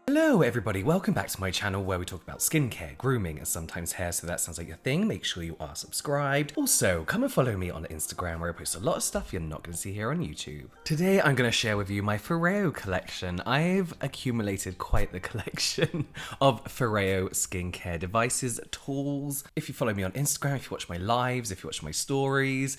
Hello everybody, welcome back to my channel where we talk about skincare, grooming, and sometimes hair, so that sounds like your thing. Make sure you are subscribed. Also, come and follow me on Instagram where I post a lot of stuff you're not going to see here on YouTube. Today I'm going to share with you my Foreo collection. I've accumulated quite the collection of Foreo skincare devices, tools. If you follow me on Instagram, if you watch my lives, if you watch my stories,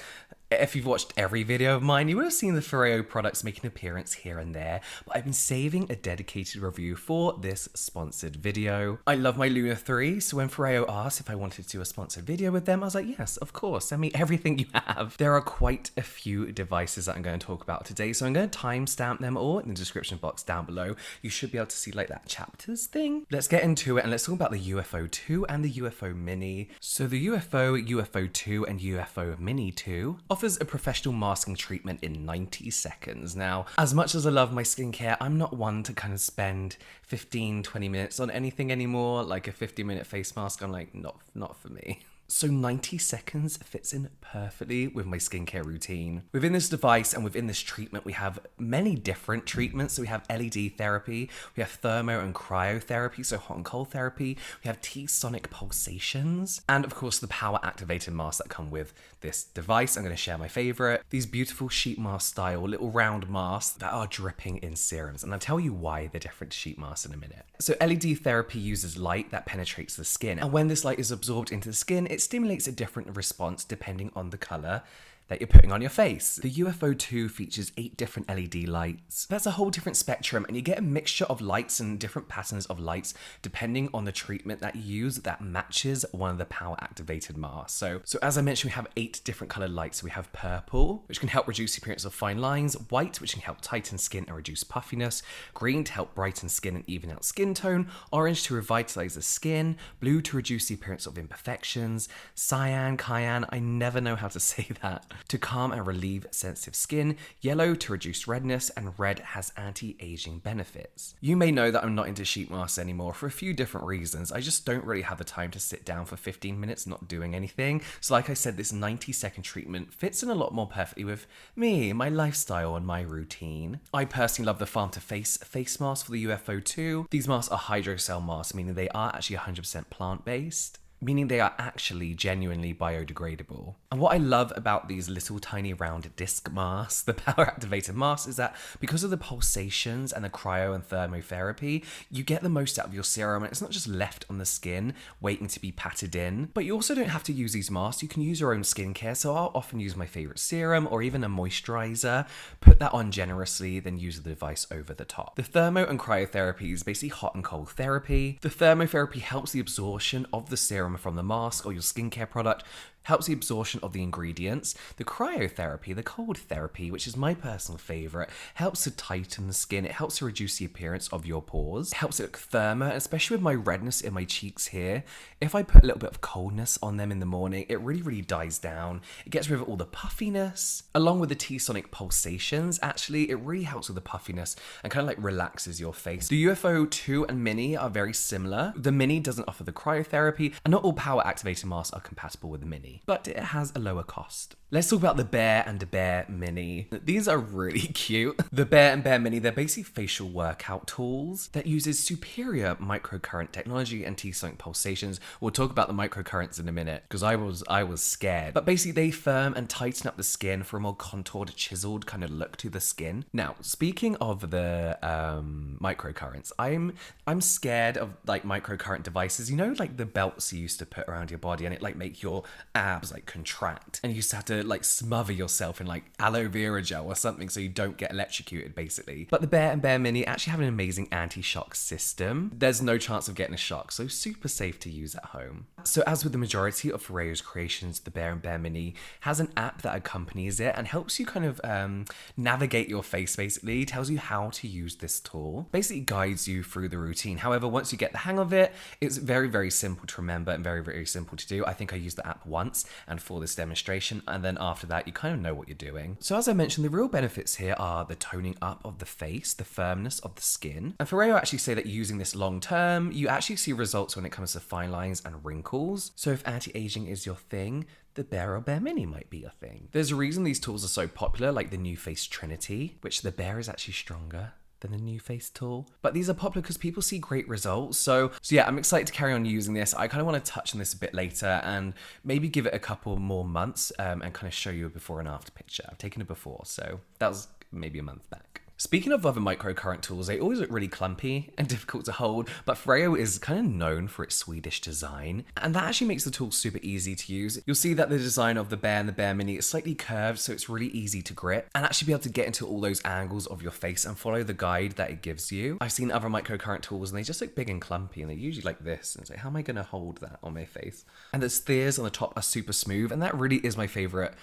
if you've watched every video of mine, you would have seen the Foreo products make an appearance here and there, but I've been saving a dedicated review for this sponsored video. I love my Luna 3, so when Foreo asked if I wanted to do a sponsored video with them, I was like, yes, of course, send me everything you have. There are quite a few devices that I'm going to talk about today, so I'm going to timestamp them all in the description box down below. You should be able to see like that chapters thing. Let's get into it and let's talk about the UFO 2 and the UFO Mini. So the UFO 2 and UFO Mini 2 offers a professional masking treatment in 90 seconds. Now, as much as I love my skincare, I'm not one to kind of spend 15-20 minutes on anything anymore. Like a 50-minute face mask, I'm like, not for me. So 90 seconds fits in perfectly with my skincare routine. Within this device and within this treatment, we have many different treatments. So we have LED therapy, we have thermo and cryotherapy, so hot and cold therapy, we have T-sonic pulsations, and of course the power activated masks that come with this device. I'm going to share my favorite, these beautiful sheet mask style little round masks that are dripping in serums. And I'll tell you why they're different to sheet masks in a minute. So LED therapy uses light that penetrates the skin. And when this light is absorbed into the skin, it stimulates a different response depending on the color that you're putting on your face. The UFO 2 features 8 different LED lights. That's a whole different spectrum, and you get a mixture of lights and different patterns of lights depending on the treatment that you use that matches one of the power activated masks. So as I mentioned, we have 8 different colored lights. So we have purple, which can help reduce the appearance of fine lines, white, which can help tighten skin and reduce puffiness, green to help brighten skin and even out skin tone, orange to revitalize the skin, blue to reduce the appearance of imperfections, cyan, I never know how to say that, to calm and relieve sensitive skin, yellow to reduce redness, and red has anti-aging benefits. You may know that I'm not into sheet masks anymore for a few different reasons. I just don't really have the time to sit down for 15 minutes not doing anything. So like I said, this 90-second treatment fits in a lot more perfectly with me, my lifestyle, and my routine. I personally love the farm to face mask for the UFO 2. These masks are hydrocell masks, meaning they are actually 100% plant-based, meaning they are actually genuinely biodegradable. And what I love about these little tiny round disc masks, the power activated masks, is that because of the pulsations and the cryo and thermotherapy, you get the most out of your serum, and it's not just left on the skin waiting to be patted in. But you also don't have to use these masks, you can use your own skincare. So I'll often use my favorite serum or even a moisturizer, put that on generously, then use the device over the top. The thermo and cryotherapy is basically hot and cold therapy. The thermotherapy helps the absorption of the serum from the mask or your skincare product, helps the absorption of the ingredients. The cryotherapy, the cold therapy, which is my personal favorite, helps to tighten the skin. It helps to reduce the appearance of your pores. It helps it look firmer, especially with my redness in my cheeks here. If I put a little bit of coldness on them in the morning, it really dies down. It gets rid of all the puffiness. Along with the T-sonic pulsations, actually, it really helps with the puffiness and kind of like relaxes your face. The UFO 2 and Mini are very similar. The Mini doesn't offer the cryotherapy, and not all power activated masks are compatible with the Mini, but it has a lower cost. Let's talk about the Bear and the Bear Mini. These are really cute. The Bear and Bear Mini, they're basically facial workout tools that uses superior microcurrent technology and T-sonic pulsations. We'll talk about the microcurrents in a minute because I was scared. But basically they firm and tighten up the skin for a more contoured, chiseled kind of look to the skin. Now, speaking of the microcurrents, I'm scared of like microcurrent devices. You know, like the belts you used to put around your body and it like make your abs like contract, and you used to have to like smother yourself in like aloe vera gel or something so you don't get electrocuted basically. But the Bear and Bear Mini actually have an amazing anti-shock system. There's no chance of getting a shock, so super safe to use at home. So as with the majority of Foreo's creations, the Bear and Bear Mini has an app that accompanies it and helps you kind of navigate your face basically, tells you how to use this tool, basically guides you through the routine. However, once you get the hang of it, it's very simple to remember and very simple to do. I think I used the app once and for this demonstration, and then after that you kind of know what you're doing. So as I mentioned, the real benefits here are the toning up of the face, the firmness of the skin, and Foreo actually say that using this long term, you actually see results when it comes to fine lines and wrinkles. So if anti-aging is your thing, the Bear or Bear Mini might be a thing. There's a reason these tools are so popular, like the new face Trinity, which the Bear is actually stronger than the New Face tool. But these are popular because people see great results. So yeah, I'm excited to carry on using this. I kind of want to touch on this a bit later and maybe give it a couple more months and kind of show you a before and after picture. I've taken a before, so that was maybe a month back. Speaking of other microcurrent tools, they always look really clumpy and difficult to hold, but Foreo is kind of known for its Swedish design, and that actually makes the tool super easy to use. You'll see that the design of the Bear and the Bear Mini is slightly curved, so it's really easy to grip, and actually be able to get into all those angles of your face and follow the guide that it gives you. I've seen other microcurrent tools, and they just look big and clumpy, and they're usually like this, and it's like, how am I going to hold that on my face? And the steers on the top are super smooth, and that really is my favorite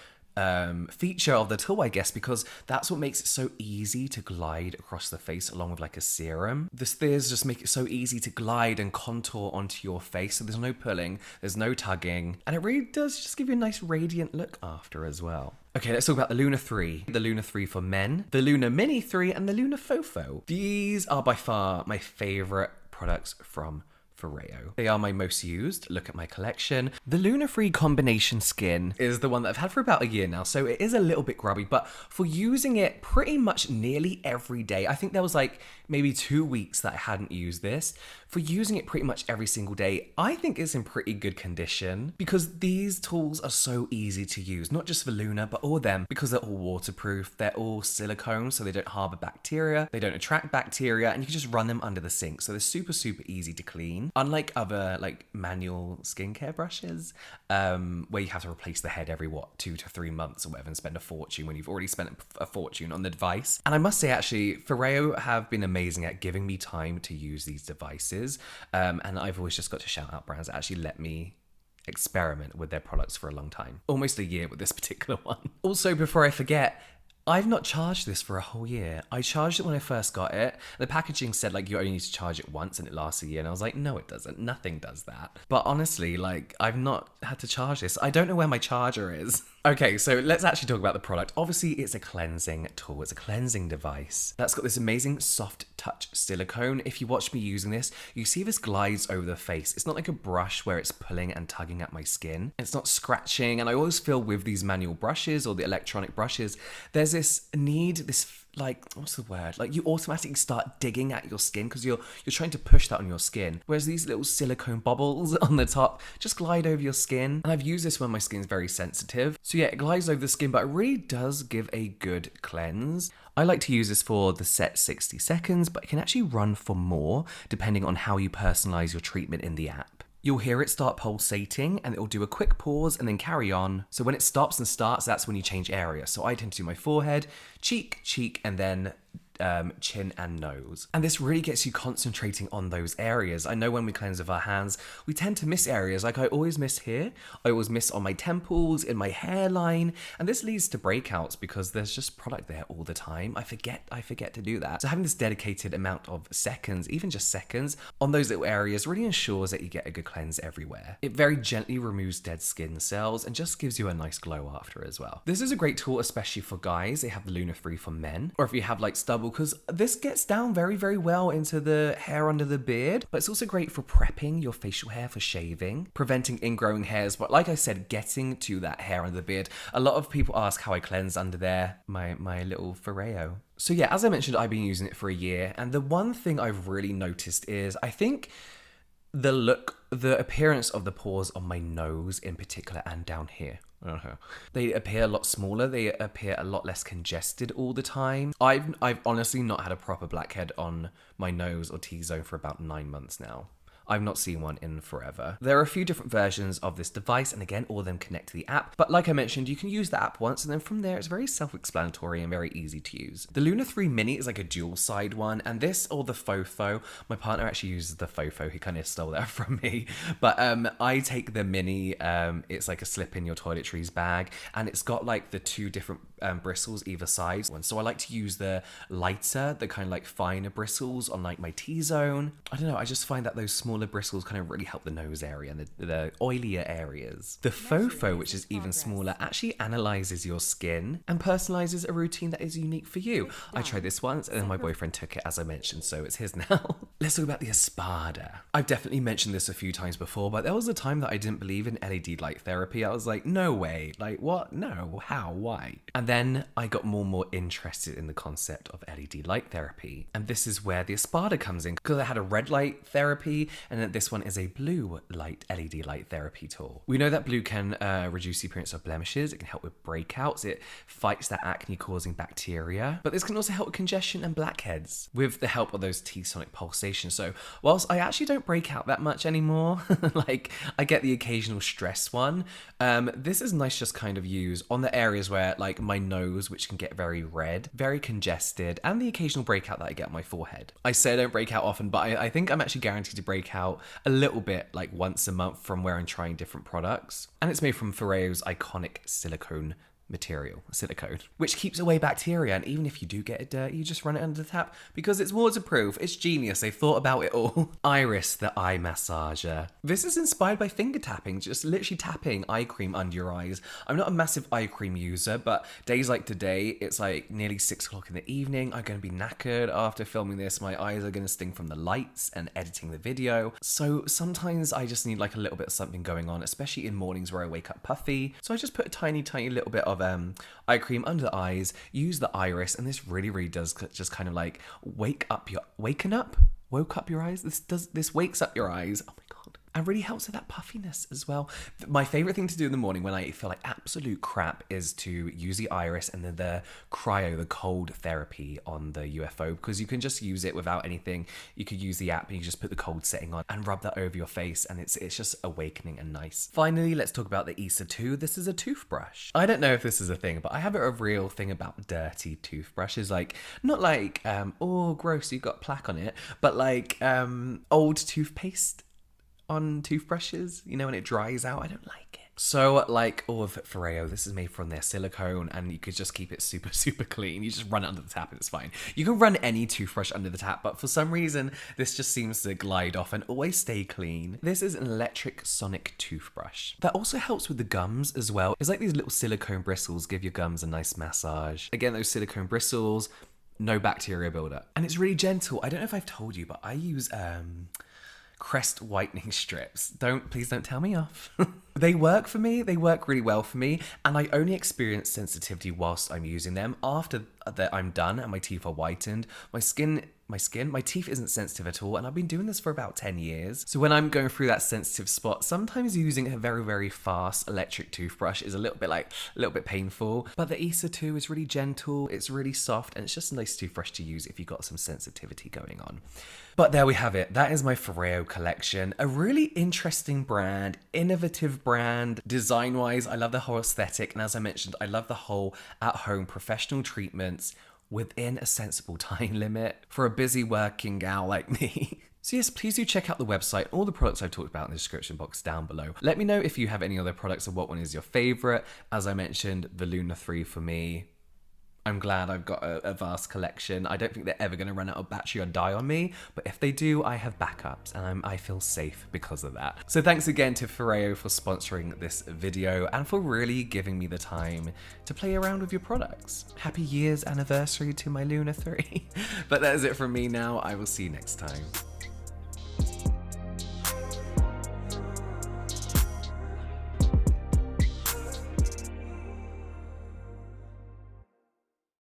feature of the tool, I guess, because that's what makes it so easy to glide across the face along with like a serum. The steers just make it so easy to glide and contour onto your face, so there's no pulling, there's no tugging, and it really does just give you a nice radiant look after as well. Okay, let's talk about the Luna 3, the Luna 3 for men, the Luna Mini 3, and the Luna Fofo. These are by far my favorite products from Foreo. They are my most used. Look at my collection. The Luna 3 combination skin is the one that I've had for about a year now, so it is a little bit grubby, but for using it pretty much nearly every day, I think there was like maybe 2 weeks that I hadn't used this. For using it pretty much every single day, I think it's in pretty good condition because these tools are so easy to use, not just for Luna, but all of them, because they're all waterproof, they're all silicone, so they don't harbor bacteria, they don't attract bacteria, and you can just run them under the sink, so they're super, super easy to clean. Unlike other like manual skincare brushes, where you have to replace the head every 2 to 3 months or whatever and spend a fortune when you've already spent a fortune on the device. And I must say, actually, Foreo have been amazing at giving me time to use these devices. And I've always just got to shout out brands that actually let me experiment with their products for a long time. Almost a year with this particular one. Also, before I forget, I've not charged this for a whole year. I charged it when I first got it. The packaging said like you only need to charge it once and it lasts a year. And I was like, no, it doesn't. Nothing does that. But honestly, like I've not had to charge this. I don't know where my charger is. Okay, so let's actually talk about the product. Obviously, it's a cleansing tool. It's a cleansing device that's got this amazing soft touch silicone. If you watch me using this, you see this glides over the face. It's not like a brush where it's pulling and tugging at my skin. It's not scratching. And I always feel with these manual brushes or the electronic brushes, there's this need, this like, what's the word? Like you automatically start digging at your skin because you're trying to push that on your skin. Whereas these little silicone bubbles on the top just glide over your skin. And I've used this when my skin's very sensitive. So yeah, it glides over the skin, but it really does give a good cleanse. I like to use this for the set 60 seconds, but it can actually run for more depending on how you personalize your treatment in the app. You'll hear it start pulsating and it'll do a quick pause and then carry on. So when it stops and starts, that's when you change area. So I tend to do my forehead, cheek, and then chin and nose. And this really gets you concentrating on those areas. I know when we cleanse with our hands, we tend to miss areas. Like I always miss here. I always miss on my temples, in my hairline. And this leads to breakouts because there's just product there all the time. I forget to do that. So having this dedicated amount of seconds, even just seconds, on those little areas really ensures that you get a good cleanse everywhere. It very gently removes dead skin cells and just gives you a nice glow after as well. This is a great tool, especially for guys. They have the Luna 3 for men. Or if you have like stubble, because this gets down very, very well into the hair under the beard, but it's also great for prepping your facial hair for shaving, preventing ingrowing hairs. But like I said, getting to that hair under the beard. A lot of people ask how I cleanse under there, my little Foreo. So yeah, as I mentioned, I've been using it for a year, and the one thing I've really noticed is I think the appearance of the pores on my nose in particular and down here. They appear a lot smaller. They appear a lot less congested all the time. I've honestly not had a proper blackhead on my nose or T-zone for about 9 months now. I've not seen one in forever. There are a few different versions of this device, and again, all of them connect to the app. But like I mentioned, you can use the app once, and then from there, it's very self-explanatory and very easy to use. The Luna 3 Mini is like a dual-side one, and this or the Fofo, my partner actually uses the Fofo. He kind of stole that from me. But I take the Mini. It's like a slip in your toiletries bag, and it's got like the 2 different bristles either side. So I like to use the lighter, the kind of like finer bristles on like my T-zone. I don't know, I just find that those smaller bristles kind of really help the nose area and the oilier areas. The Fofo, which is even smaller, actually analyzes your skin and personalizes a routine that is unique for you. I tried this once and then my boyfriend took it, as I mentioned, so it's his now. Let's talk about the Espada. I've definitely mentioned this a few times before, but there was a time that I didn't believe in LED light therapy. I was like, no way, like what? No, how, why? And then I got more and more interested in the concept of LED light therapy. And this is where the Espada comes in, because I had a red light therapy, and then this one is a blue light LED light therapy tool. We know that blue can reduce the appearance of blemishes, it can help with breakouts, it fights that acne causing bacteria, but this can also help with congestion and blackheads with the help of those T-sonic pulsations. So whilst I actually don't break out that much anymore, like I get the occasional stress one, this is nice just kind of use on the areas where like my nose, which can get very red, very congested, and the occasional breakout that I get on my forehead. I say I don't break out often, but I think I'm actually guaranteed to break out a little bit like once a month from where I'm trying different products. And it's made from Foreo's iconic silicone which keeps away bacteria, and even if you do get it dirty, you just run it under the tap because it's waterproof. It's genius. They thought about it all. Iris, the eye massager. This is inspired by finger tapping, just literally tapping eye cream under your eyes. I'm not a massive eye cream user, but days like today, it's like nearly 6 o'clock in the evening. I'm going to be knackered after filming this. My eyes are going to sting from the lights and editing the video. So sometimes I just need like a little bit of something going on, especially in mornings where I wake up puffy. So I just put a tiny little bit of eye cream under the eyes, use the Iris, and this really does just kind of like woke up your eyes. This wakes up your eyes. Oh my god. And really helps with that puffiness as well. My favorite thing to do in the morning when I feel like absolute crap is to use the Iris and then the cryo, the cold therapy on the UFO, because you can just use it without anything. You could use the app and you just put the cold setting on and rub that over your face, and it's just awakening and nice. Finally, let's talk about the Issa 2. This is a toothbrush. I don't know if this is a thing, but I have a real thing about dirty toothbrushes. Like, not like, oh gross, you've got plaque on it, but like old toothpaste on toothbrushes, you know, when it dries out. I don't like it. So like all of Foreo, this is made from their silicone, and you could just keep it super clean. You just run it under the tap and it's fine. You can run any toothbrush under the tap, but for some reason this just seems to glide off and always stay clean. This is an electric sonic toothbrush that also helps with the gums as well. It's like these little silicone bristles give your gums a nice massage. Again, those silicone bristles, no bacteria buildup, and it's really gentle. I don't know if I've told you, but I use Crest whitening strips. Please don't tell me off. They work for me. They work really well for me, and I only experience sensitivity whilst I'm using them. After that I'm done and my teeth are whitened, my teeth isn't sensitive at all, and I've been doing this for about 10 years. So when I'm going through that sensitive spot, sometimes using a very fast electric toothbrush is a little bit painful. But the Issa 2 is really gentle, it's really soft, and it's just a nice toothbrush to use if you've got some sensitivity going on. But there we have it. That is my Foreo collection. A really interesting brand, innovative brand. Design-wise, I love the whole aesthetic, and as I mentioned, I love the whole at-home professional treatments within a sensible time limit for a busy working gal like me. So yes, please do check out the website, all the products I've talked about in the description box down below. Let me know if you have any other products and what one is your favorite. As I mentioned, the Luna 3 for me. I'm glad I've got a vast collection. I don't think they're ever going to run out of battery or die on me, but if they do, I have backups, and I feel safe because of that. So thanks again to Foreo for sponsoring this video and for really giving me the time to play around with your products. Happy year's anniversary to my Luna 3. But that is it from me now. I will see you next time.